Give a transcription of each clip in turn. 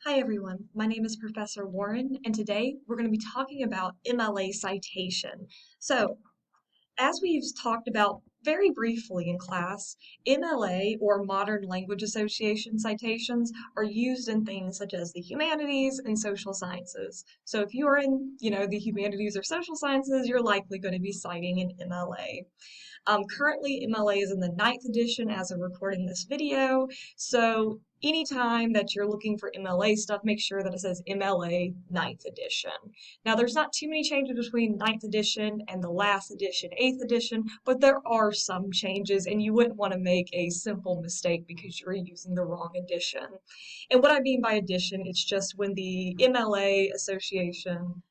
Hi everyone, my name is Professor Warren, and today we're going to be talking about MLA citation. So, as we've talked about very briefly in class, MLA or Modern Language Association citations are used in things such as the humanities and social sciences. So if you are in, the humanities or social sciences, you're likely going to be citing an MLA. Currently, MLA is in the 9th edition as of recording this video, so anytime that you're looking for MLA stuff, make sure that it says MLA 9th edition. Now, there's not too many changes between 9th edition and the last edition, 8th edition, but there are some changes, and you wouldn't want to make a simple mistake because you're using the wrong edition. And what I mean by edition, it's just when the MLA Association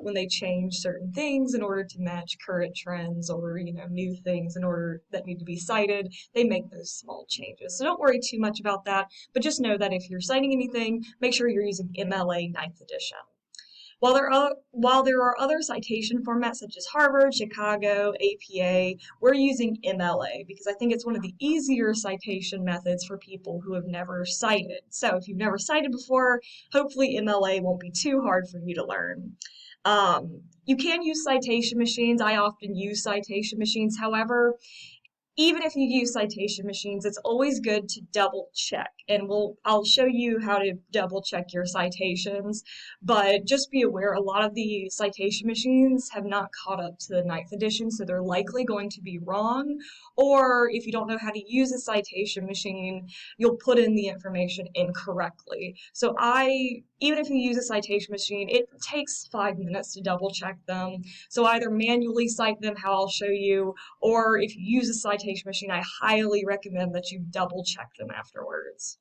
when they change certain things in order to match current trends or new things in order that need to be cited, they make those small changes. So don't worry too much about that, but just know that if you're citing anything, make sure you're using MLA 9th edition. While there are other citation formats such as Harvard, Chicago, APA, we're using MLA because I think it's one of the easier citation methods for people who have never cited. So if you've never cited before, hopefully MLA won't be too hard for you to learn. You can use citation machines. I often use citation machines. However, even if you use citation machines, it's always good to double check. And I'll show you how to double check your citations, but just be aware a lot of the citation machines have not caught up to the 9th edition, so they're likely going to be wrong. Or if you don't know how to use a citation machine, you'll put in the information incorrectly. So even if you use a citation machine, it takes 5 minutes to double check them. So either manually cite them, how I'll show you, or if you use a citation machine, I highly recommend that you double check them afterwards.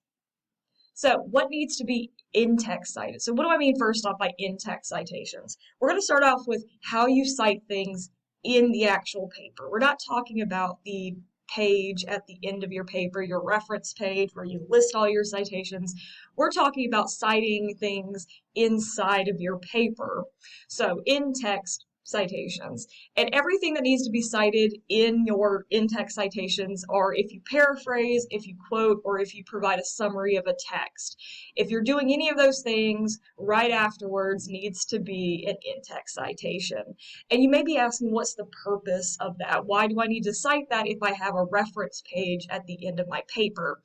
So what needs to be in-text cited? So what do I mean first off by in-text citations? We're going to start off with how you cite things in the actual paper. We're not talking about the page at the end of your paper, your reference page where you list all your citations. We're talking about citing things inside of your paper. So in-text citations. And everything that needs to be cited in your in-text citations are if you paraphrase, if you quote, or if you provide a summary of a text. If you're doing any of those things, right afterwards needs to be an in-text citation. And you may be asking, what's the purpose of that? Why do I need to cite that if I have a reference page at the end of my paper?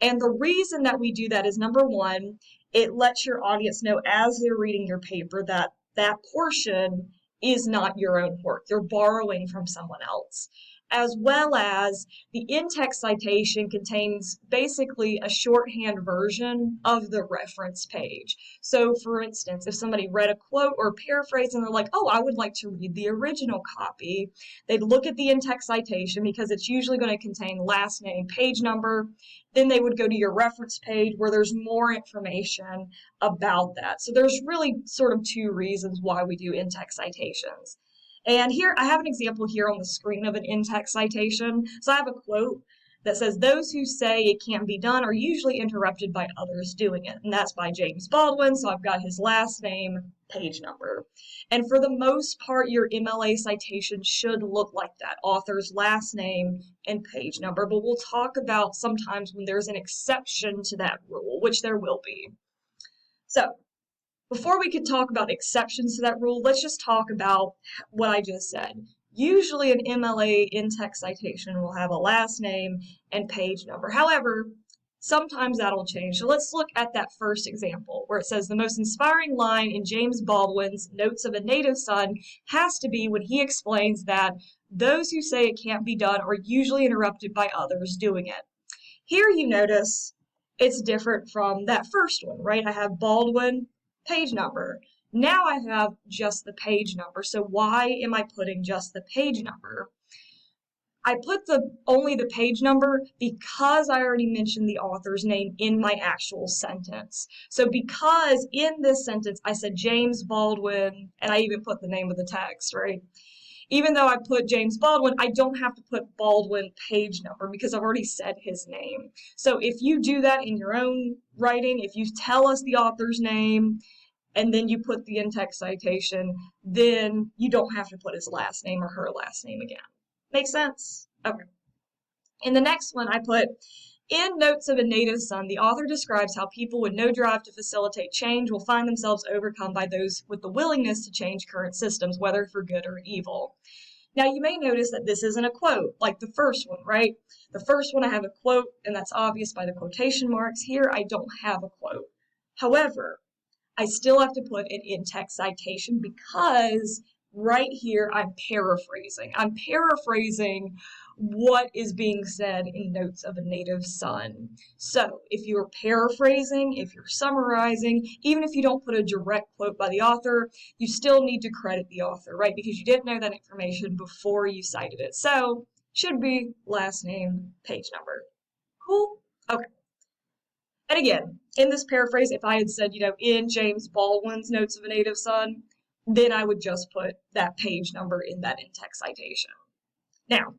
And the reason that we do that is, number one, it lets your audience know as they're reading your paper that that portion is not your own work. You're borrowing from someone else. As well as the in-text citation contains basically a shorthand version of the reference page. So for instance, if somebody read a quote or paraphrase and they're like, oh, I would like to read the original copy, they'd look at the in-text citation because it's usually going to contain last name, page number. Then they would go to your reference page where there's more information about that. So there's really sort of two reasons why we do in-text citations. And here, I have an example here on the screen of an in-text citation. So I have a quote that says, those who say it can't be done are usually interrupted by others doing it. And that's by James Baldwin, so I've got his last name, page number. And for the most part, your MLA citation should look like that, author's last name and page number. But we'll talk about sometimes when there's an exception to that rule, which there will be. So before we could talk about exceptions to that rule, let's just talk about what I just said. Usually an MLA in-text citation will have a last name and page number. However, sometimes that'll change. So let's look at that first example where it says the most inspiring line in James Baldwin's Notes of a Native Son has to be when he explains that those who say it can't be done are usually interrupted by others doing it. Here you notice it's different from that first one, right? I have Baldwin, page number. Now I have just the page number. So why am I putting just the page number? I put only the page number because I already mentioned the author's name in my actual sentence. So because in this sentence I said James Baldwin, and I even put the name of the text, right? Even though I put James Baldwin, I don't have to put Baldwin page number because I've already said his name. So if you do that in your own writing, if you tell us the author's name and then you put the in-text citation, then you don't have to put his last name or her last name again. Make sense? Okay. In the next one, I put, In Notes of a Native Son, the author describes how people with no drive to facilitate change will find themselves overcome by those with the willingness to change current systems, whether for good or evil. Now, you may notice that this isn't a quote like the first one, right? The first one I have a quote, and that's obvious by the quotation marks. Here, I don't have a quote. However, I still have to put an in-text citation because right here I'm paraphrasing. I'm paraphrasing what is being said in Notes of a Native Son. So if you're paraphrasing, if you're summarizing, even if you don't put a direct quote by the author, you still need to credit the author, right? Because you didn't know that information before you cited it. So should be last name, page number. Cool? Okay. And again, in this paraphrase, if I had said, in James Baldwin's Notes of a Native Son, then I would just put that page number in that in-text citation. Now,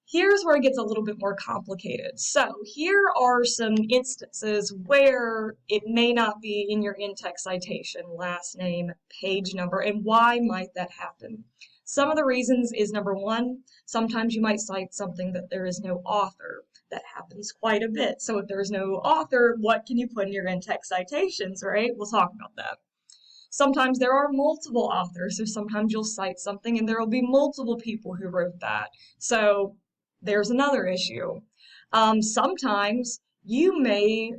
here's where it gets a little bit more complicated. So here are some instances where it may not be in your in-text citation, last name, page number, and why might that happen? Some of the reasons is, number one, sometimes you might cite something that there is no author. That happens quite a bit. So if there's no author, what can you put in your in-text citations, right? We'll talk about that. Sometimes there are multiple authors, so sometimes you'll cite something and there will be multiple people who wrote that. So there's another issue. Sometimes you may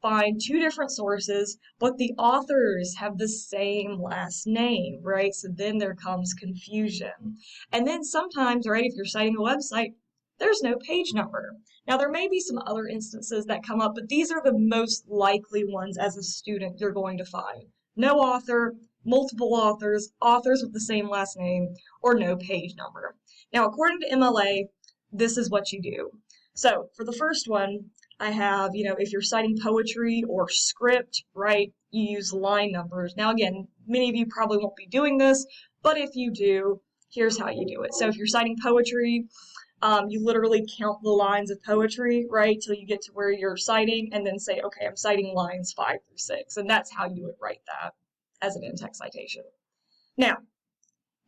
find two different sources, but the authors have the same last name, right? So then there comes confusion. And then sometimes, right, if you're citing a website, there's no page number. Now, there may be some other instances that come up, but these are the most likely ones as a student you're going to find. No author, multiple authors, authors with the same last name, or no page number. Now, according to MLA, this is what you do. So for the first one, I have, if you're citing poetry or script, right, you use line numbers. Now, again, many of you probably won't be doing this, but if you do, here's how you do it. So if you're citing poetry, you literally count the lines of poetry, right, till you get to where you're citing, and then say, okay, I'm citing lines 5 through 6, and that's how you would write that as an in-text citation. Now,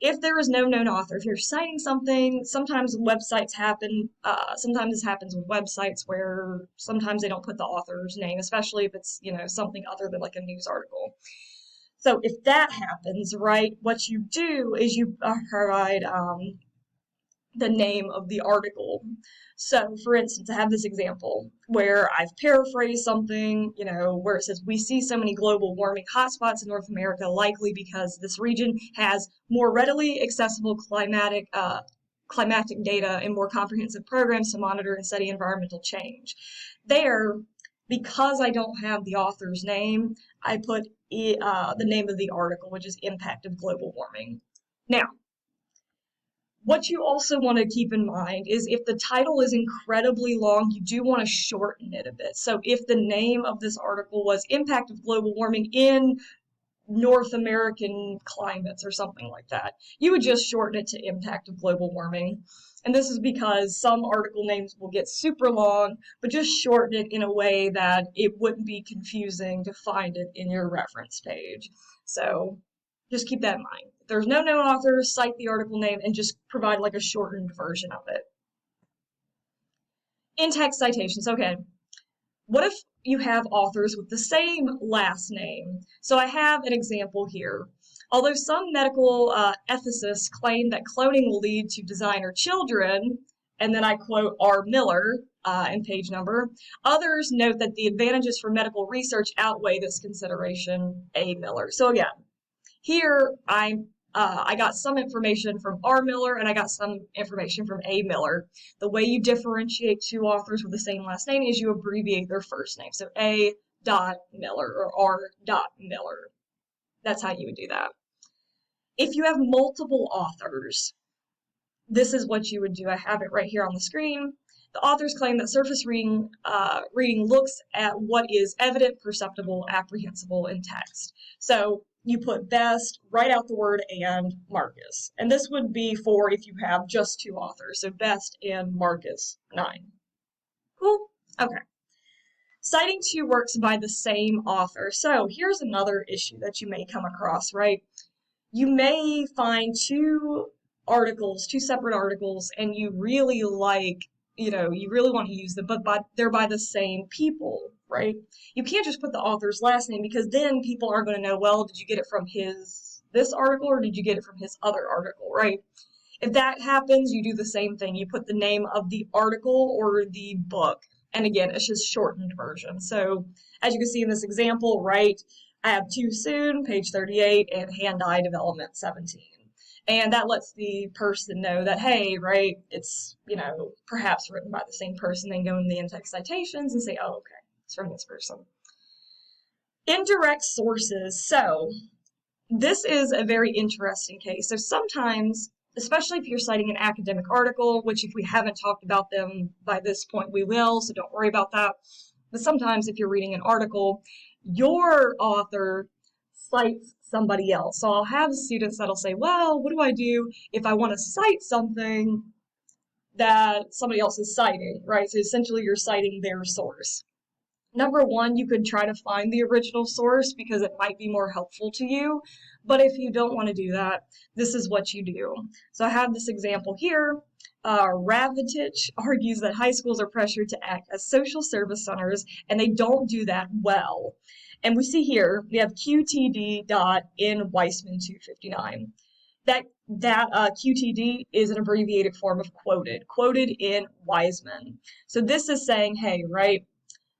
if there is no known author, if you're citing something, sometimes websites happen, sometimes this happens with websites where sometimes they don't put the author's name, especially if it's, something other than like a news article. So if that happens, right, what you do is you provide the name of the article. So, for instance, I have this example where I've paraphrased something, where it says, we see so many global warming hotspots in North America, likely because this region has more readily accessible climatic data and more comprehensive programs to monitor and study environmental change. There, because I don't have the author's name, I put the name of the article, which is Impact of Global Warming. Now, what you also want to keep in mind is if the title is incredibly long, you do want to shorten it a bit. So if the name of this article was Impact of Global Warming in North American Climates or something like that, you would just shorten it to Impact of Global Warming. And this is because some article names will get super long, but just shorten it in a way that it wouldn't be confusing to find it in your reference page. So just keep that in mind. If there's no known author, cite the article name and just provide like a shortened version of it. In-text citations. Okay. What if you have authors with the same last name? So I have an example here. Although some medical ethicists claim that cloning will lead to designer children, and then I quote R. Miller in page number, others note that the advantages for medical research outweigh this consideration, A. Miller. So again, here I got some information from R. Miller and I got some information from A. Miller. The way you differentiate two authors with the same last name is you abbreviate their first name. So A. Miller or R. Miller. That's how you would do that. If you have multiple authors, this is what you would do. I have it right here on the screen. The authors claim that surface reading looks at what is evident, perceptible, apprehensible in text. So you put best, write out the word and Marcus. And this would be for if you have just two authors. So best and Marcus 9. Cool? Okay. Citing two works by the same author. So here's another issue that you may come across, right? You may find two separate articles, and you really like you really want to use them, but they're by the same people, right? You can't just put the author's last name because then people aren't going to know, well, did you get it from this article or did you get it from his other article, right? If that happens, you do the same thing. You put the name of the article or the book. And again, it's just shortened version. So as you can see in this example, right, I have Too Soon, page 38, and Hand-Eye Development 17. And that lets the person know that, hey, right, it's, perhaps written by the same person. Then go in the in-text citations and say, oh, okay, it's from this person. Indirect sources. So this is a very interesting case. So sometimes, especially if you're citing an academic article, which if we haven't talked about them by this point, we will, so don't worry about that. But sometimes if you're reading an article, your author cites somebody else. So I'll have students that'll say, well, what do I do if I want to cite something that somebody else is citing, right? So essentially you're citing their source. Number one, you could try to find the original source because it might be more helpful to you. But if you don't want to do that, this is what you do. So I have this example here. Ravitich argues that high schools are pressured to act as social service centers, and they don't do that well. And we see here, we have QTD dot in Weissman 259. That QTD is an abbreviated form of quoted in Weissman. So this is saying, hey, right,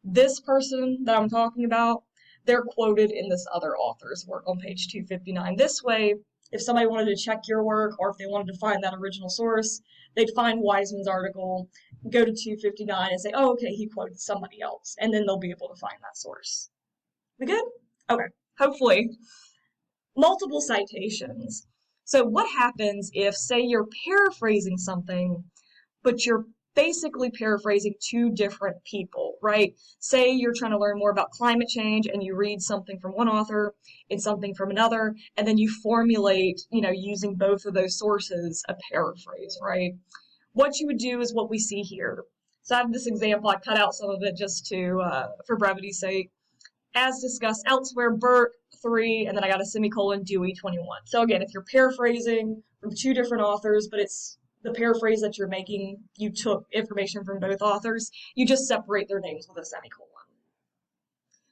this person that I'm talking about, they're quoted in this other author's work on page 259. This way, if somebody wanted to check your work or if they wanted to find that original source, they'd find Weissman's article, go to 259 and say, oh, okay, he quoted somebody else. And then they'll be able to find that source. We good? Okay, hopefully. Multiple citations. So what happens if, say, you're paraphrasing something, but you're basically paraphrasing two different people, right? Say you're trying to learn more about climate change and you read something from one author and something from another, and then you formulate, using both of those sources, a paraphrase, right? What you would do is what we see here. So I have this example. I cut out some of it just for brevity's sake. As discussed elsewhere, Burke 3, and then I got a semicolon, Dewey 21. So again, if you're paraphrasing from two different authors, but it's the paraphrase that you're making, you took information from both authors, you just separate their names with a semicolon.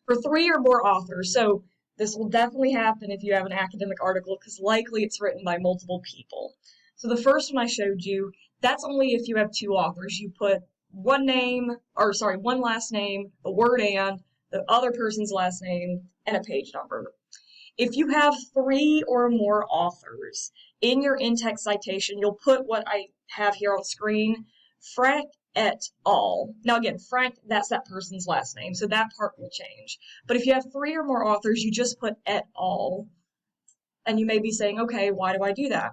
For three or more authors, so this will definitely happen if you have an academic article because likely it's written by multiple people. So the first one I showed you, that's only if you have two authors. You put one last name, the word and, the other person's last name, and a page number. If you have three or more authors in your in-text citation, you'll put what I have here on screen, Frank et al. Now again, Frank, that's that person's last name, so that part will change. But if you have three or more authors, you just put et al. And you may be saying, okay, why do I do that?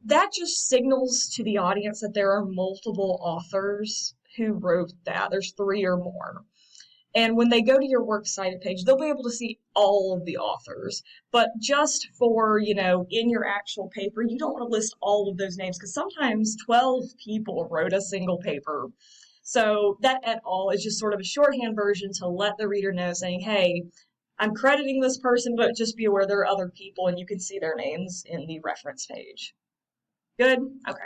That just signals to the audience that there are multiple authors who wrote that. There's three or more. And when they go to your works cited page, they'll be able to see all of the authors. But just for, in your actual paper, you don't want to list all of those names because sometimes 12 people wrote a single paper. So that et al. Is just sort of a shorthand version to let the reader know, saying, hey, I'm crediting this person, but just be aware there are other people and you can see their names in the reference page. Good? Okay.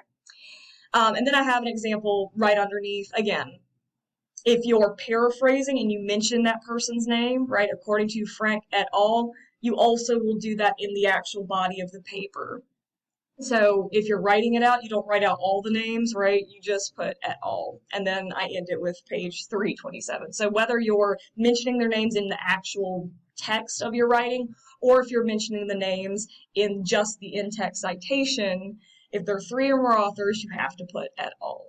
And then I have an example right underneath. Again, if you're paraphrasing and you mention that person's name, right, according to Frank et al., you also will do that in the actual body of the paper. So if you're writing it out, you don't write out all the names, right? You just put et al. And then I end it with page 327. So whether you're mentioning their names in the actual text of your writing, or if you're mentioning the names in just the in-text citation, if there are three or more authors, you have to put et al.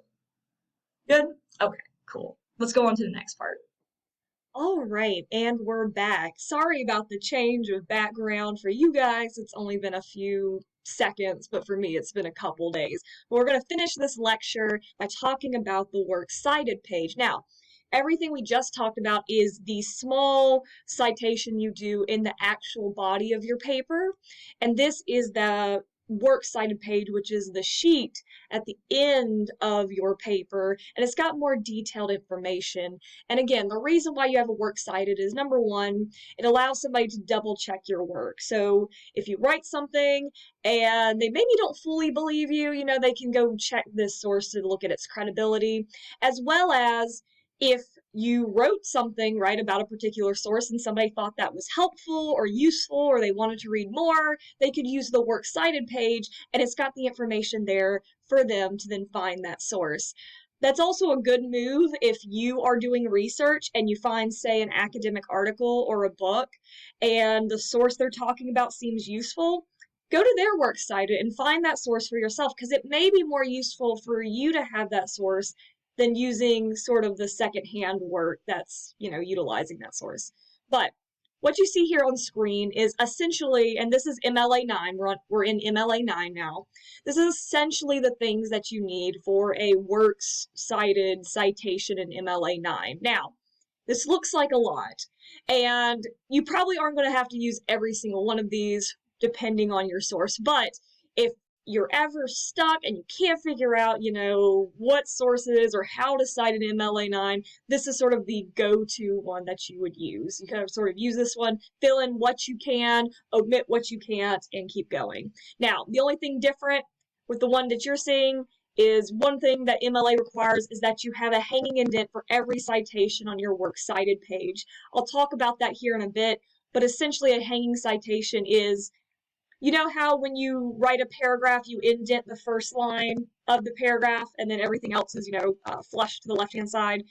Good? Okay, cool. Let's go on to the next part. All right, and we're back. Sorry about the change of background. For you guys, it's only been a few seconds, but for me, it's been a couple days. But we're going to finish this lecture by talking about the works cited page. Now, everything we just talked about is the small citation you do in the actual body of your paper, and this is the works cited page, which is the sheet at the end of your paper, and it's got more detailed information. And again, the reason why you have a works cited is, number one, it allows somebody to double check your work. So if you write something and they maybe don't fully believe you, they can go check this source to look at its credibility, as well as if you wrote something, right, about a particular source and somebody thought that was helpful or useful or they wanted to read more, they could use the works cited page, and it's got the information there for them to then find that source. That's also a good move if you are doing research and you find, say, an academic article or a book and the source they're talking about seems useful. Go to their works cited and find that source for yourself, because it may be more useful for you to have that source than using sort of the secondhand work that's, utilizing that source. But what you see here on screen is essentially, and this is MLA 9, we're in MLA 9 now. This is essentially the things that you need for a works cited citation in MLA 9. Now, this looks like a lot, and you probably aren't going to have to use every single one of these depending on your source, but if you're ever stuck and you can't figure out, what sources or how to cite an MLA 9, this is sort of the go-to one that you would use. You kind of sort of use this one, fill in what you can, omit what you can't, and keep going. Now, the only thing different with the one that you're seeing is one thing that MLA requires is that you have a hanging indent for every citation on your works cited page. I'll talk about that here in a bit, but essentially a hanging citation is, you know how when you write a paragraph, you indent the first line of the paragraph and then everything else is, flush to the left-hand side?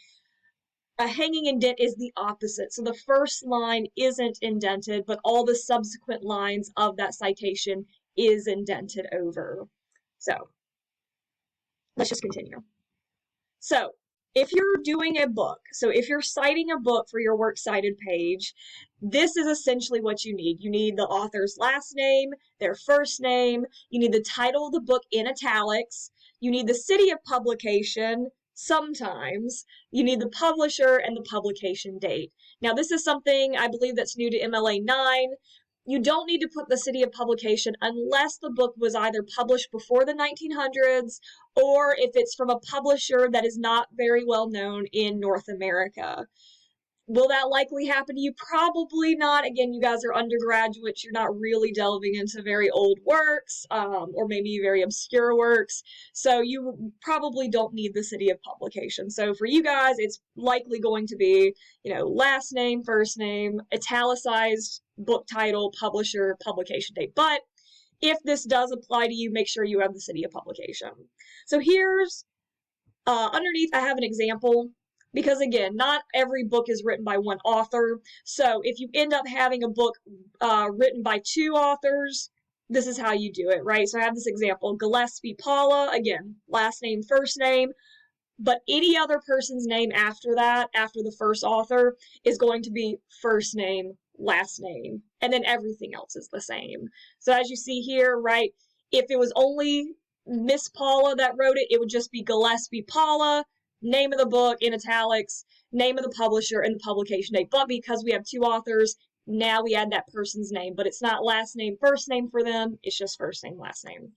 A hanging indent is the opposite. So the first line isn't indented, but all the subsequent lines of that citation is indented over. So let's just continue. So if you're doing a book, so if you're citing a book for your works cited page, this is essentially what you need. You need the author's last name, their first name, you need the title of the book in italics, you need the city of publication, sometimes, you need the publisher and the publication date. Now, this is something I believe that's new to MLA 9. You don't need to put the city of publication unless the book was either published before the 1900s or if it's from a publisher that is not very well known in North America. Will that likely happen to you? Probably not. Again, you guys are undergraduates. You're not really delving into very old works or maybe very obscure works. So you probably don't need the city of publication. So for you guys, it's likely going to be, last name, first name, italicized book title, publisher, publication date. But if this does apply to you, make sure you have the city of publication. So here's, underneath, I have an example. Because again, not every book is written by one author. So if you end up having a book written by two authors, this is how you do it, right? So I have this example, Gillespie Paula, again, last name, first name, but any other person's name after that, after the first author, is going to be first name, last name, and then everything else is the same. So as you see here, right, if it was only Miss Paula that wrote it, it would just be Gillespie Paula, name of the book in italics, name of the publisher, and the publication date. But because we have two authors, now we add that person's name, but it's not last name, first name for them. It's just first name, last name.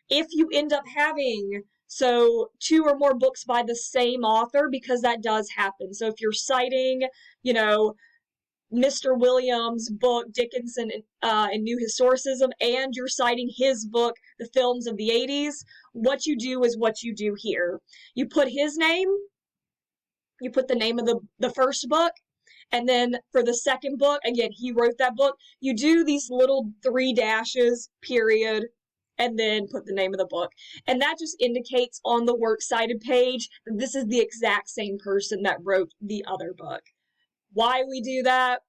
If you end up having, two or more books by the same author, because that does happen. So if you're citing, Mr. Williams' book, Dickinson and New Historicism, and you're citing his book, The Films of the 80s, what you do is what you do here. You put his name, you put the name of the first book, and then for the second book, again, he wrote that book, you do these little 3 dashes, period, and then put the name of the book. And that just indicates on the works cited page that this is the exact same person that wrote the other book. Why we do that,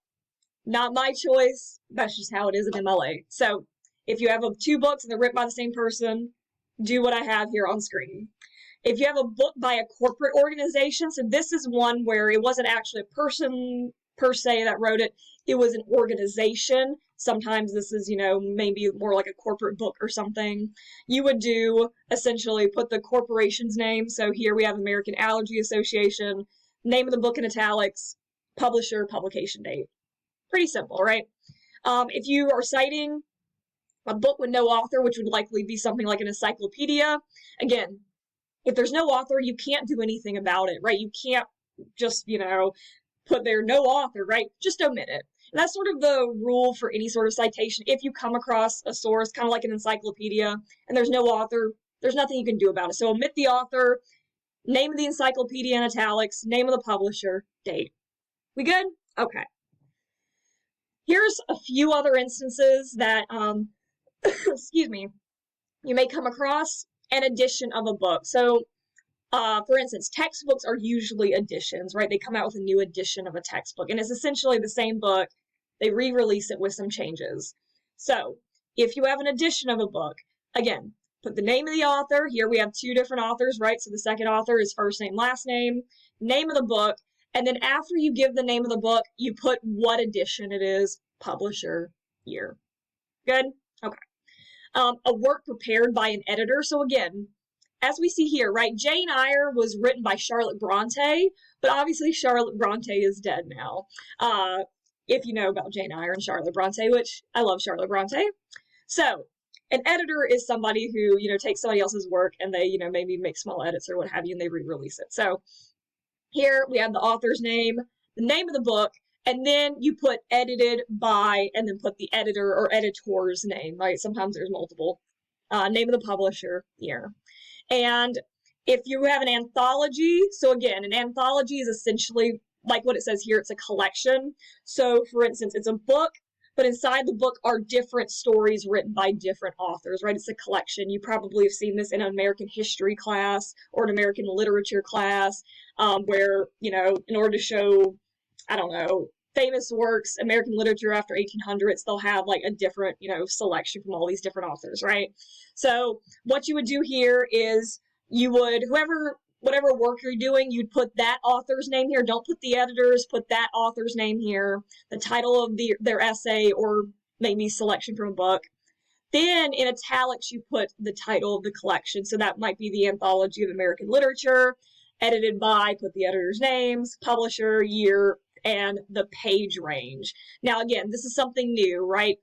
not my choice. That's just how it is in MLA. So if you have 2 books and they're written by the same person, do what I have here on screen. If you have a book by a corporate organization, so this is one where it wasn't actually a person per se that wrote it, it was an organization. Sometimes this is, maybe more like a corporate book or something. You would do, essentially, put the corporation's name. So here we have American Allergy Association, name of the book in italics, publisher, publication date. Pretty simple, right? If you are citing A book with no author, which would likely be something like an encyclopedia. Again, if there's no author, you can't do anything about it, right? You can't just, put there no author, right? Just omit it. And that's sort of the rule for any sort of citation. If you come across a source, kind of like an encyclopedia, and there's no author, there's nothing you can do about it. So omit the author, name of the encyclopedia in italics, name of the publisher, date. We good? Okay. Here's a few other instances that, excuse me, you may come across an edition of a book. So, for instance, textbooks are usually editions, right? They come out with a new edition of a textbook, and it's essentially the same book. They re-release it with some changes. So, if you have an edition of a book, again, put the name of the author. Here we have two different authors, right? So the second author is first name, last name of the book, and then after you give the name of the book, you put what edition it is, publisher, year. Good? Okay. A work prepared by an editor. So again, as we see here, right, Jane Eyre was written by Charlotte Bronte, but obviously Charlotte Bronte is dead now. If you know about Jane Eyre and Charlotte Bronte, which I love Charlotte Bronte. So an editor is somebody who, takes somebody else's work and they, maybe make small edits or what have you, and they re-release it. So here we have the author's name, the name of the book, and then you put edited by, and then put the editor or editor's name, right? Sometimes there's multiple. Name of the publisher, year. And if you have an anthology, so again, an anthology is essentially like what it says here, it's a collection. So for instance, it's a book, but inside the book are different stories written by different authors, right? It's a collection. You probably have seen this in an American history class or an American literature class, where, in order to show, I don't know, famous works, American literature after 1800s, they'll have like a different, selection from all these different authors, right? So what you would do here is you would, whatever work you're doing, you'd put that author's name here. Don't put the editor's, put that author's name here, the title of their essay or maybe selection from a book. Then in italics, you put the title of the collection. So that might be the Anthology of American Literature, edited by, put the editor's names, publisher, year, and the page range. Now, again, this is something new, right?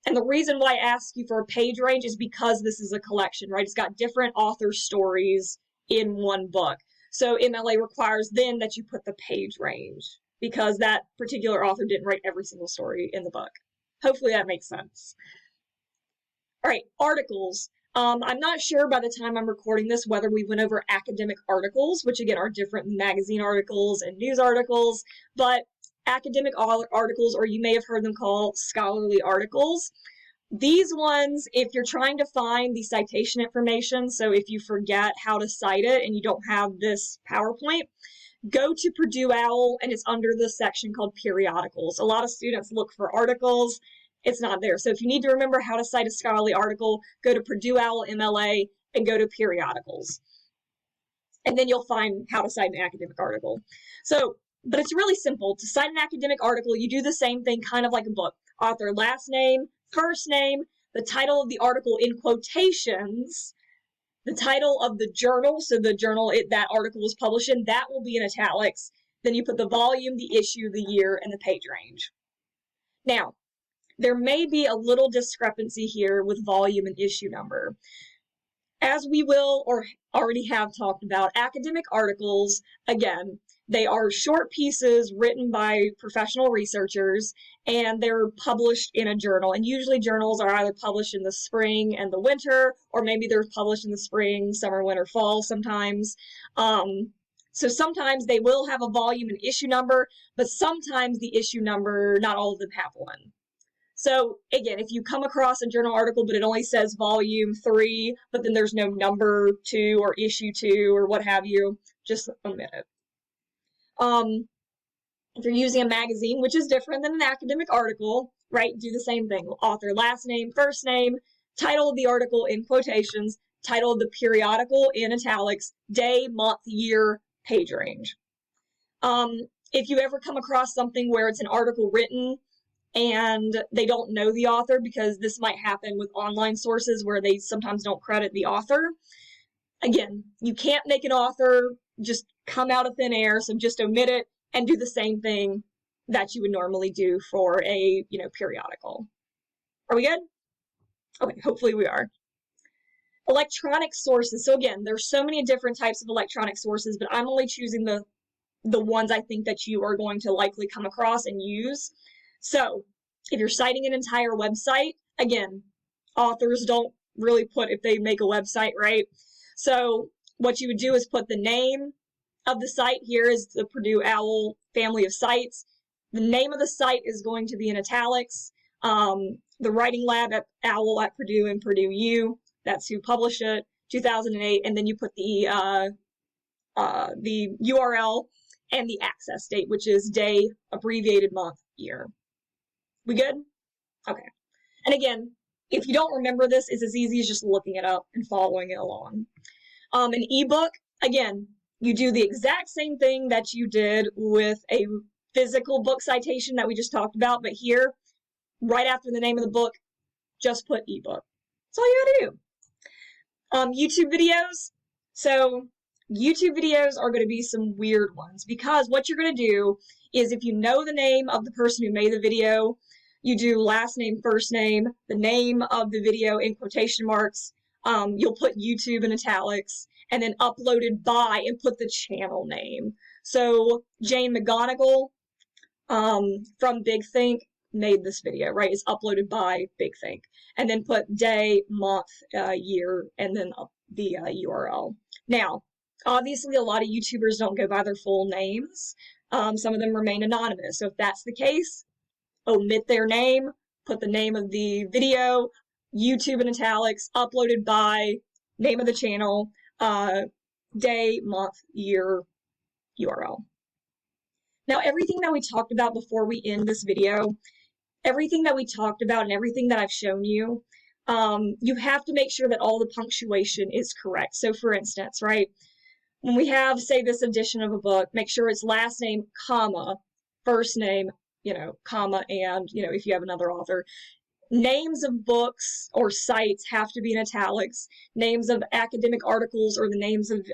And the reason why I ask you for a page range is because this is a collection, right? It's got different author stories in one book. So MLA requires then that you put the page range because that particular author didn't write every single story in the book. Hopefully that makes sense. All right, articles. I'm not sure by the time I'm recording this whether we went over academic articles, which again are different than magazine articles and news articles, but academic articles, or you may have heard them called scholarly articles. These ones, if you're trying to find the citation information, so if you forget how to cite it and you don't have this PowerPoint, go to Purdue Owl and it's under the section called periodicals. A lot of students look for articles. It's not there. So if you need to remember how to cite a scholarly article, go to Purdue Owl MLA and go to periodicals. And then you'll find how to cite an academic article. But it's really simple. To cite an academic article, you do the same thing, kind of like a book. Author, last name, first name, the title of the article in quotations, the title of the journal, so the journal that article was published in, that will be in italics. Then you put the volume, the issue, the year, and the page range. Now, there may be a little discrepancy here with volume and issue number. As we will or already have talked about, academic articles, again, they are short pieces written by professional researchers, and they're published in a journal. And usually journals are either published in the spring and the winter, or maybe they're published in the spring, summer, winter, fall sometimes. So sometimes they will have a volume and issue number, but sometimes the issue number, not all of them have one. So again, if you come across a journal article, but it only says volume 3, but then there's no number 2 or issue 2 or what have you, just omit it. If you're using a magazine, which is different than an academic article, right, do the same thing. Author, last name, first name, title of the article in quotations, title of the periodical in italics, day, month, year, page range. If you ever come across something where it's an article written and they don't know the author, because this might happen with online sources where they sometimes don't credit the author. Again, you can't make an author just come out of thin air, so just omit it and do the same thing that you would normally do for a, periodical. Are we good? Okay, hopefully we are. Electronic sources. So again, there's so many different types of electronic sources, but I'm only choosing the ones I think that you are going to likely come across and use. So if you're citing an entire website, again, authors don't really put if they make a website, right? So what you would do is put the name of the site. Here is the Purdue Owl family of sites. The name of the site is going to be in italics. The writing lab at Owl at Purdue and Purdue U, that's who published it, 2008, and then you put the URL and the access date, which is day, abbreviated month, year. We good? Okay. And again, if you don't remember this, it's as easy as just looking it up and following it along. An ebook, again, you do the exact same thing that you did with a physical book citation that we just talked about, but here, right after the name of the book, just put ebook. That's all you gotta do. YouTube videos. So YouTube videos are going to be some weird ones because what you're going to do is if you know the name of the person who made the video, you do last name, first name, the name of the video in quotation marks. You'll put YouTube in italics and then uploaded by and put the channel name. So Jane McGonigal from Big Think made this video, right? It's uploaded by Big Think. And then put day, month, year, and then the URL. Now, obviously, a lot of YouTubers don't go by their full names. Some of them remain anonymous. So if that's the case, omit their name, put the name of the video, YouTube in italics, uploaded by, name of the channel, day, month, year, URL. Now, everything that we talked about before we end this video, everything that we talked about and everything that I've shown you, you have to make sure that all the punctuation is correct. So for instance, right, when we have, say, this edition of a book, make sure it's last name, comma, first name, comma, and, if you have another author. Names of books or sites have to be in italics. Names of academic articles or the names of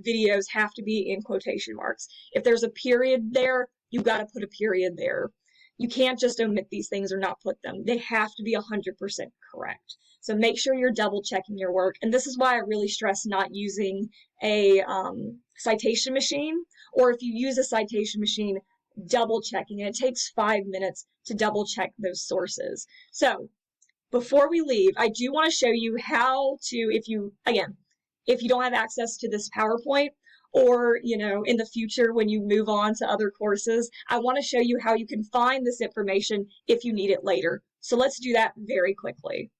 videos have to be in quotation marks. If there's a period there, you've got to put a period there. You can't just omit these things or not put them. They have to be 100% correct. So make sure you're double checking your work. And this is why I really stress not using a citation machine, or if you use a citation machine, double checking. And it takes 5 minutes to double check those sources. So before we leave, I do want to show you how to, if you don't have access to this PowerPoint, or, in the future when you move on to other courses, I want to show you how you can find this information if you need it later. So let's do that very quickly.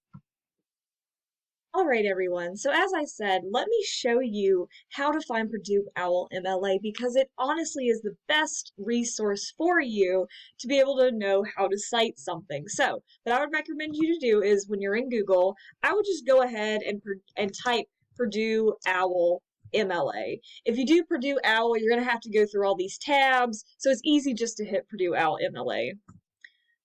All right, everyone. So as I said, let me show you how to find Purdue Owl MLA because it honestly is the best resource for you to be able to know how to cite something. So what I would recommend you to do is when you're in Google, I would just go ahead and type Purdue Owl MLA. If you do Purdue Owl, you're going to have to go through all these tabs, so it's easy just to hit Purdue Owl MLA.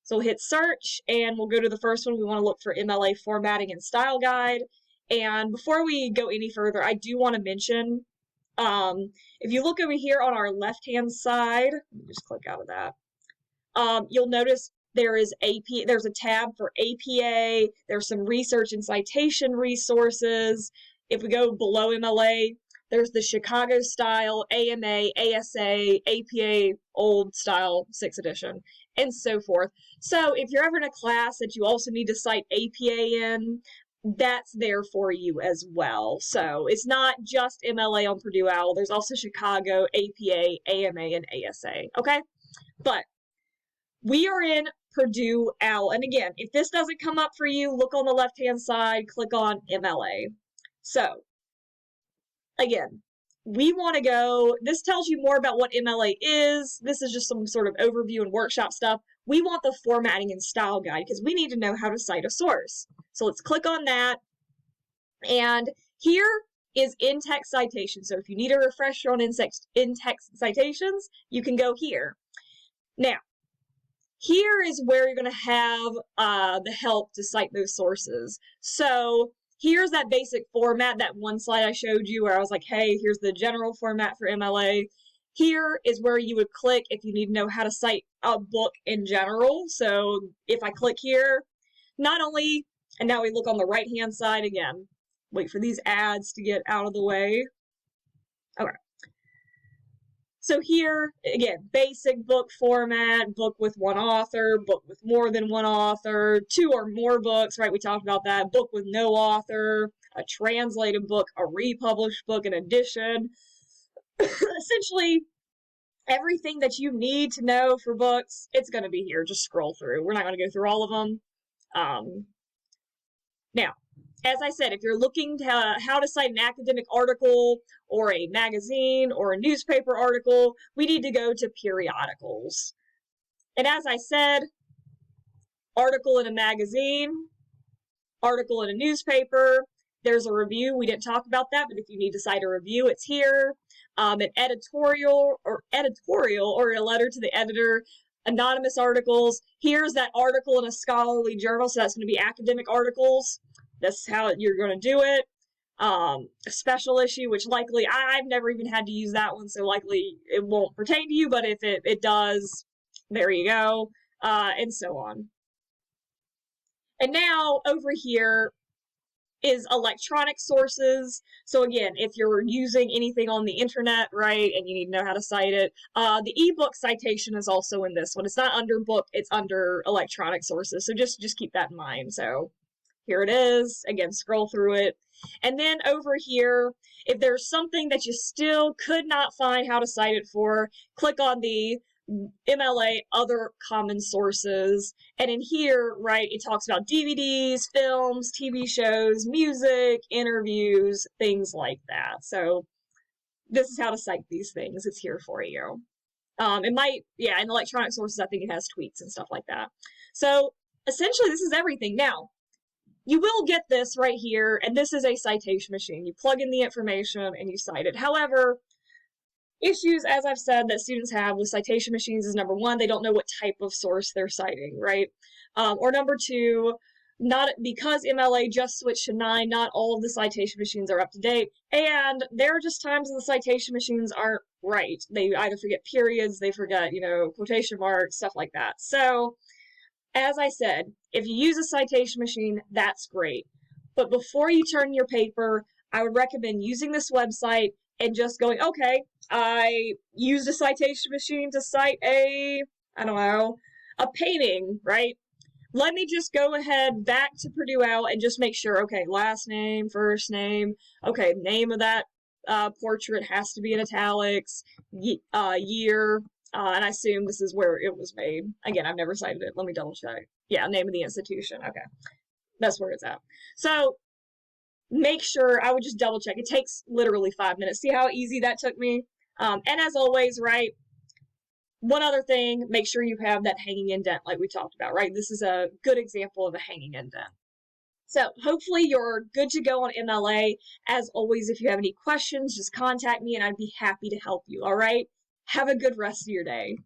So we'll hit search, and we'll go to the first one. We want to look for MLA Formatting and Style Guide. And before we go any further, I do want to mention, if you look over here on our left-hand side, let me just click out of that, you'll notice there's a tab for APA, there's some research and citation resources. If we go below MLA, there's the Chicago style, AMA, ASA, APA, old style, 6th edition, and so forth. So if you're ever in a class that you also need to cite APA in, that's there for you as well. So it's not just MLA on Purdue Owl. There's also Chicago, APA, AMA, and ASA, okay? But we are in Purdue Owl. And again, if this doesn't come up for you, look on the left-hand side, click on MLA. So again, we want to go, this tells you more about what MLA is. This is just some sort of overview and workshop stuff. We want the formatting and style guide because we need to know how to cite a source. So let's click on that. And here is in-text citation. So if you need a refresher on in-text citations, you can go here. Now, here is where you're going to have the help to cite those sources. So here's that basic format, that one slide I showed you where I was like, hey, here's the general format for MLA. Here is where you would click if you need to know how to cite a book in general. So if I click here, not only And now we look on the right-hand side again. Wait for these ads to get out of the way. Okay. So here, again, basic book format, book with one author, book with more than one author, 2 or more books, right? We talked about that. Book with no author, a translated book, a republished book, an edition. Essentially, everything that you need to know for books, it's going to be here. Just scroll through. We're not going to go through all of them. Now, as I said, if you're looking to how to cite an academic article or a magazine or a newspaper article, we need to go to periodicals. And as I said, article in a magazine, article in a newspaper, there's a review. We didn't talk about that, but if you need to cite a review, it's here. An editorial or a letter to the editor, anonymous articles. Here's that article in a scholarly journal, so that's going to be academic articles. That's how you're going to do it. A special issue, which likely, I've never even had to use that one, so likely it won't pertain to you, but if it does, there you go, and so on. And now, over here is electronic sources. So again, if you're using anything on the internet, right, and you need to know how to cite it, the ebook citation is also in this one. It's not under book, it's under electronic sources, so just keep that in mind. So here it is. Again, scroll through it. And then over here, if there's something that you still could not find how to cite it for, click on the MLA Other Common Sources. And in here, right, it talks about DVDs, films, TV shows, music, interviews, things like that. So this is how to cite these things. It's here for you. In electronic sources, I think it has tweets and stuff like that. So essentially, this is everything. Now, you will get this right here, and this is a citation machine. You plug in the information and you cite it. However, issues, as I've said, that students have with citation machines is number 1, they don't know what type of source they're citing, right? Or number 2, not because MLA just switched to 9, not all of the citation machines are up to date, and there are just times when the citation machines aren't right. They either forget periods, they forget, quotation marks, stuff like that. So, as I said, if you use a citation machine, that's great. But before you turn your paper, I would recommend using this website and just going, okay, I used a citation machine to cite a painting, right? Let me just go ahead back to Purdue Owl and just make sure, okay, last name, first name, okay, name of that portrait has to be in italics, year, and I assume this is where it was made. Again, I've never cited it. Let me double check. Yeah, name of the institution. Okay. That's where it's at. So make sure, I would just double check. It takes literally 5 minutes. See how easy that took me? And as always, right, one other thing, make sure you have that hanging indent like we talked about, right? This is a good example of a hanging indent. So hopefully you're good to go on MLA. As always, if you have any questions, just contact me and I'd be happy to help you, all right? Have a good rest of your day.